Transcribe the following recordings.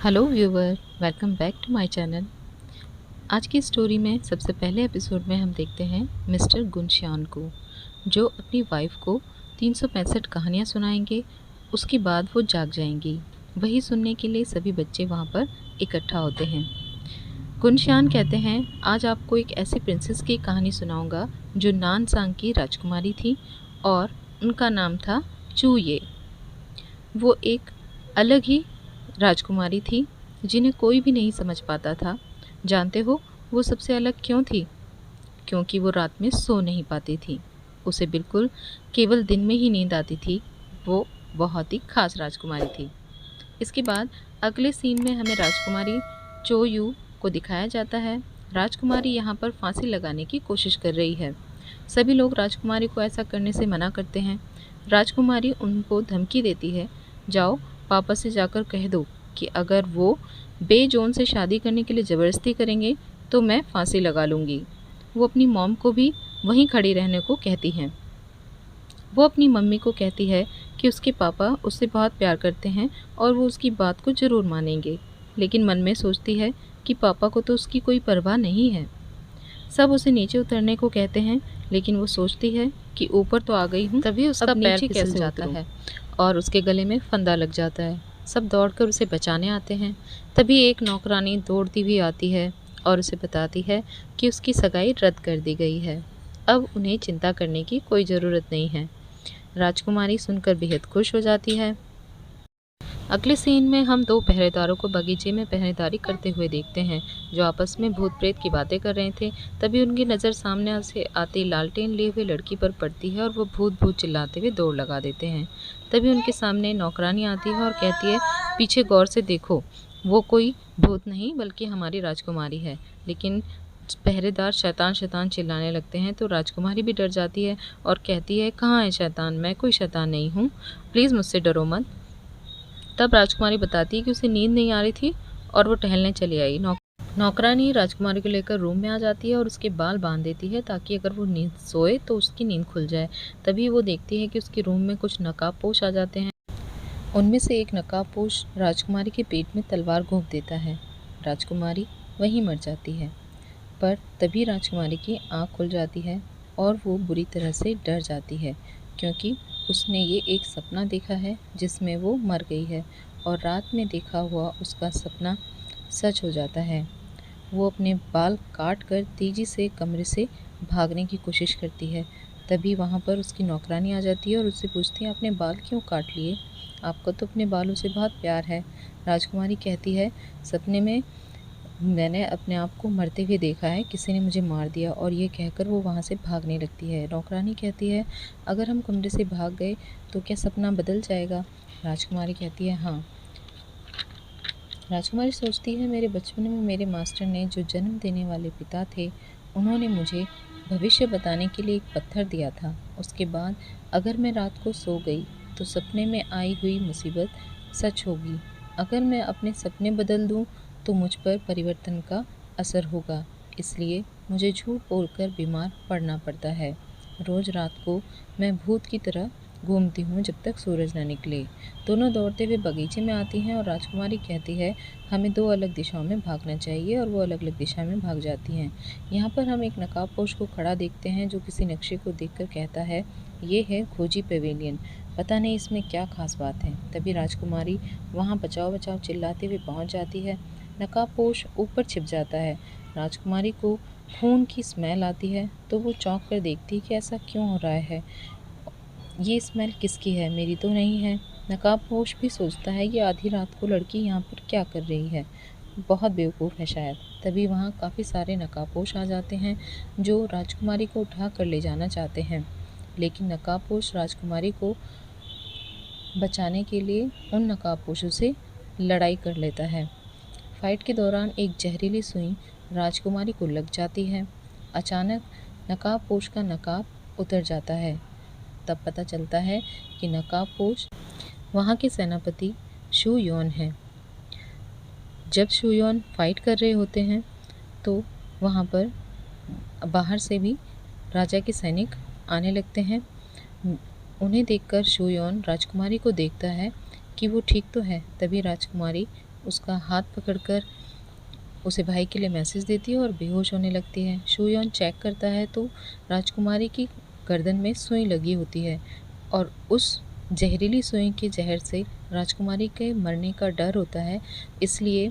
Hello viewer, welcome back to my channel. आज की story में सबसे पहले एपिसोड में हम देखते हैं मिस्टर गुनश्यान को, जो अपनी वाइफ को 365 कहानियाँ सुनाएंगे। उसके बाद वो जाग जाएंगी। वही सुनने के लिए सभी बच्चे वहाँ पर इकट्ठा होते हैं। गुनश्यान कहते हैं, आज आपको एक ऐसी प्रिंसेस की कहानी सुनाऊंगा जो नानसांग की राजकुमारी थी और उनका नाम था चूये। वो एक अलग ही राजकुमारी थी जिन्हें कोई भी नहीं समझ पाता था। जानते हो वो सबसे अलग क्यों थी? क्योंकि वो रात में सो नहीं पाती थी। उसे बिल्कुल केवल दिन में ही नींद आती थी। वो बहुत ही खास राजकुमारी थी। इसके बाद अगले सीन में हमें राजकुमारी चोयू को दिखाया जाता है। राजकुमारी यहाँ पर फांसी लगाने की कोशिश कर रही है। सभी लोग राजकुमारी को ऐसा करने से मना करते हैं। राजकुमारी उनको धमकी देती है, जाओ पापा से जाकर कह दो कि अगर वो बेजोन से शादी करने के लिए ज़बरदस्ती करेंगे तो मैं फांसी लगा लूँगी। वो अपनी मॉम को भी वहीं खड़ी रहने को कहती हैं। वो अपनी मम्मी को कहती है कि उसके पापा उससे बहुत प्यार करते हैं और वो उसकी बात को ज़रूर मानेंगे, लेकिन मन में सोचती है कि पापा को तो उसकी कोई परवाह नहीं है। सब उसे नीचे उतरने को कहते हैं, लेकिन वो सोचती है कि ऊपर तो आ गई हूँ, तभी उसका पैर फिसल जाता है और उसके गले में फंदा लग जाता है। सब दौड़कर उसे बचाने आते हैं। तभी एक नौकरानी दौड़ती हुई आती है और उसे बताती है कि उसकी सगाई रद्द कर दी गई है। अब उन्हें चिंता करने की कोई ज़रूरत नहीं है। राजकुमारी सुनकर बेहद खुश हो जाती है। अगले सीन में हम दो पहरेदारों को बगीचे में पहरेदारी करते हुए देखते हैं, जो आपस में भूत प्रेत की बातें कर रहे थे। तभी उनकी नज़र सामने से आती लालटेन लिए हुए लड़की पर पड़ती है और वो भूत भूत चिल्लाते हुए दौड़ लगा देते हैं। तभी उनके सामने नौकरानी आती है और कहती है, पीछे गौर से देखो, वो कोई भूत नहीं बल्कि हमारी राजकुमारी है। लेकिन पहरेदार शैतान शैतान चिल्लाने लगते हैं तो राजकुमारी भी डर जाती है और कहती है, कहाँ है शैतान? मैं कोई शैतान नहीं हूँ, प्लीज़ मुझसे डरो मत। तब राजकुमारी बताती है कि उसे नींद नहीं आ रही थी और वो टहलने चली आई। नौकरानी राजकुमारी को लेकर रूम में आ जाती है और उसके बाल बांध देती है ताकि अगर वो नींद सोए तो उसकी नींद खुल जाए। तभी वो देखती है कि उसके रूम में कुछ नकाबपोश आ जाते हैं। उनमें से एक नकाबपोश राजकुमारी के पेट में तलवार घोंप देता है। राजकुमारी वहीं मर जाती है। पर तभी राजकुमारी की आँख खुल जाती है और वो बुरी तरह से डर जाती है, क्योंकि उसने ये एक सपना देखा है जिसमें वो मर गई है और रात में देखा हुआ उसका सपना सच हो जाता है। वो अपने बाल काट कर तेज़ी से कमरे से भागने की कोशिश करती है। तभी वहाँ पर उसकी नौकरानी आ जाती है और उससे पूछती है, आपने बाल क्यों काट लिए? आपको तो अपने बालों से बहुत प्यार है। राजकुमारी कहती है, सपने में मैंने अपने आप को मरते हुए देखा है, किसी ने मुझे मार दिया, और ये कहकर वो वहाँ से भागने लगती है। नौकरानी कहती है, अगर हम कमरे से भाग गए तो क्या सपना बदल जाएगा? राजकुमारी कहती है, हाँ। राजकुमारी सोचती है, मेरे बचपन में मेरे मास्टर ने जो जन्म देने वाले पिता थे, उन्होंने मुझे भविष्य बताने के लिए एक पत्थर दिया था। उसके बाद अगर मैं रात को सो गई तो सपने में आई हुई मुसीबत सच होगी। अगर मैं अपने सपने बदल दूं तो मुझ पर परिवर्तन का असर होगा। इसलिए मुझे झूठ बोलकर बीमार पड़ना पड़ता है। रोज़ रात को मैं भूत की तरह घूमती हूँ जब तक सूरज न निकले। दोनों दौड़ते हुए बगीचे में आती हैं और राजकुमारी कहती है, हमें दो अलग दिशाओं में भागना चाहिए, और वो अलग अलग दिशा में भाग जाती हैं। यहाँ पर हम एक नकाबपोश को खड़ा देखते हैं जो किसी नक्शे को देखकर कहता है, ये है खोजी पेवेलियन, पता नहीं इसमें क्या खास बात है। तभी राजकुमारी वहाँ बचाओ बचाओ चिल्लाते हुए पहुँच जाती है। नकाबपोश ऊपर छिप जाता है। राजकुमारी को खून की स्मेल आती है तो वो चौंक कर देखती है कि ऐसा क्यों हो रहा है, ये स्मेल किसकी है, मेरी तो नहीं है। नकाबपोश भी सोचता है, ये आधी रात को लड़की यहाँ पर क्या कर रही है, बहुत बेवकूफ़ है शायद। तभी वहाँ काफ़ी सारे नकाबपोश आ जाते हैं जो राजकुमारी को उठा कर ले जाना चाहते हैं, लेकिन नकाबपोश राजकुमारी को बचाने के लिए उन नकाबपोशों से लड़ाई कर लेता है। फाइट के दौरान एक जहरीली सुई राजकुमारी को लग जाती है। अचानक नकाबपोश का नकाब उतर जाता है। तब पता चलता है कि नकाबपोश वहाँ के सेनापति शू योन हैं। जब शू योन फाइट कर रहे होते हैं तो वहाँ पर बाहर से भी राजा के सैनिक आने लगते हैं। उन्हें देखकर शू योन राजकुमारी को देखता है कि वो ठीक तो है। तभी राजकुमारी उसका हाथ पकड़कर उसे भाई के लिए मैसेज देती है और बेहोश होने लगती है। शूयोन चेक करता है तो राजकुमारी की गर्दन में सुई लगी होती है और उस जहरीली सुई के जहर से राजकुमारी के मरने का डर होता है, इसलिए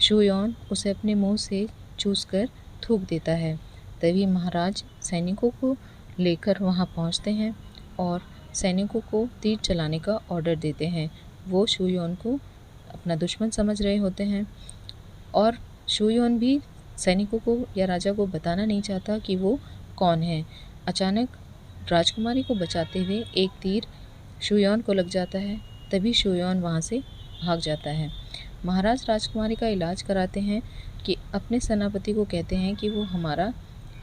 शूयोन उसे अपने मुंह से चूसकर थूक देता है। तभी महाराज सैनिकों को लेकर वहां पहुंचते हैं और सैनिकों को तीर चलाने का ऑर्डर देते हैं। वो शूयोन को अपना दुश्मन समझ रहे होते हैं और शूयोन भी सैनिकों को या राजा को बताना नहीं चाहता कि वो कौन है। अचानक राजकुमारी को बचाते हुए एक तीर शूयोन को लग जाता है। तभी शूयोन वहाँ से भाग जाता है। महाराज राजकुमारी का इलाज कराते हैं कि अपने सेनापति को कहते हैं कि वो हमारा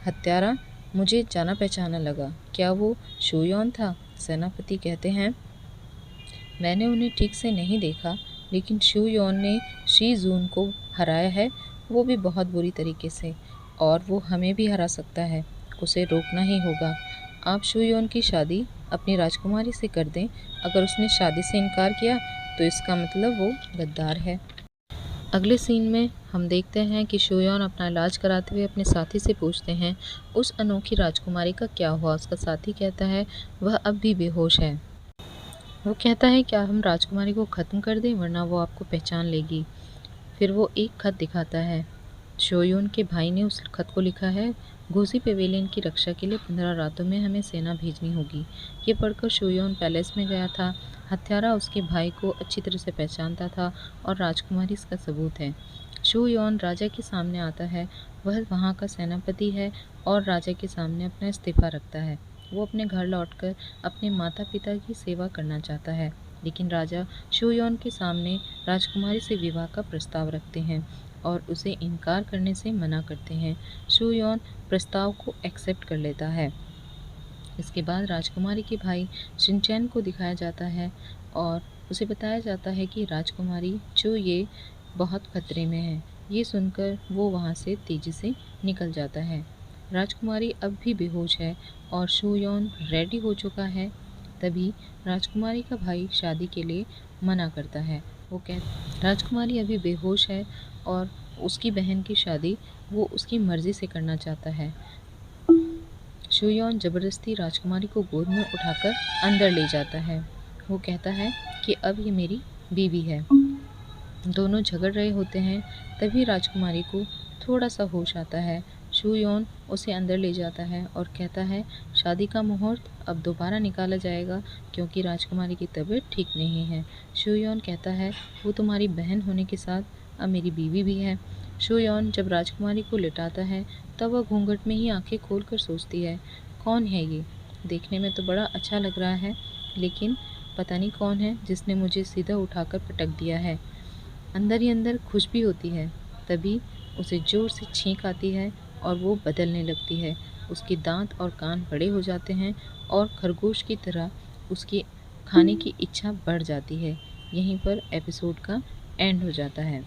हत्यारा मुझे जाना पहचाना लगा, क्या वो शूयोन था? सेनापति कहते हैं, मैंने उन्हें ठीक से नहीं देखा, लेकिन शूयोन ने शी जून को हराया है, वो भी बहुत बुरी तरीके से, और वो हमें भी हरा सकता है। उसे रोकना ही होगा। आप शूयोन की शादी अपनी राजकुमारी से कर दें। अगर उसने शादी से इनकार किया तो इसका मतलब वो गद्दार है। अगले सीन में हम देखते हैं कि शूयोन अपना इलाज कराते हुए अपने साथी से पूछते हैं उस अनोखी राजकुमारी का क्या हुआ। उसका साथी कहता है वह अब भी बेहोश है। वो कहता है क्या हम राजकुमारी को ख़त्म कर दें, वरना वो आपको पहचान लेगी। फिर वो एक खत दिखाता है। शोयून के भाई ने उस खत को लिखा है, घोसी पेवेलियन की रक्षा के लिए 15 रातों में हमें सेना भेजनी होगी। ये पढ़कर शोयून पैलेस में गया था। हत्यारा उसके भाई को अच्छी तरह से पहचानता था और राजकुमारी इसका सबूत है। शोयून राजा के सामने आता है। वह वहाँ का सेनापति है और राजा के सामने अपना इस्तीफा रखता है। वो अपने घर लौटकर अपने माता पिता की सेवा करना चाहता है, लेकिन राजा शोयून के सामने राजकुमारी से विवाह का प्रस्ताव रखते हैं और उसे इनकार करने से मना करते हैं। शूयोन प्रस्ताव को एक्सेप्ट कर लेता है। इसके बाद राजकुमारी के भाई शिनचैन को दिखाया जाता है और उसे बताया जाता है कि राजकुमारी चू ये बहुत खतरे में है। ये सुनकर वो वहाँ से तेजी से निकल जाता है। राजकुमारी अब भी बेहोश है और शूयोन रेडी हो चुका है। तभी राजकुमारी का भाई शादी के लिए मना करता है। वो राजकुमारी अभी बेहोश है और उसकी बहन की शादी वो उसकी मर्ज़ी से करना चाहता है। शूयोन ज़बरदस्ती राजकुमारी को गोद में उठाकर अंदर ले जाता है। वो कहता है कि अब ये मेरी बीवी है। दोनों झगड़ रहे होते हैं। तभी राजकुमारी को थोड़ा सा होश आता है। शूयोन उसे अंदर ले जाता है और कहता है शादी का मुहूर्त अब दोबारा निकाला जाएगा क्योंकि राजकुमारी की तबीयत ठीक नहीं है। शूयोन कहता है वो तुम्हारी बहन होने के साथ अब मेरी बीवी भी है। शूयोन जब राजकुमारी को लिटाता है तब वह घूंघट में ही आंखें खोलकर सोचती है कौन है ये? देखने में तो बड़ा अच्छा लग रहा है, लेकिन पता नहीं कौन है जिसने मुझे सीधा उठाकर पटक दिया है। अंदर ही अंदर खुश भी होती है। तभी उसे ज़ोर से छींक आती है और वो बदलने लगती है। उसके दांत और कान बड़े हो जाते हैं और खरगोश की तरह उसकी खाने की इच्छा बढ़ जाती है। यहीं पर एपिसोड का एंड हो जाता है।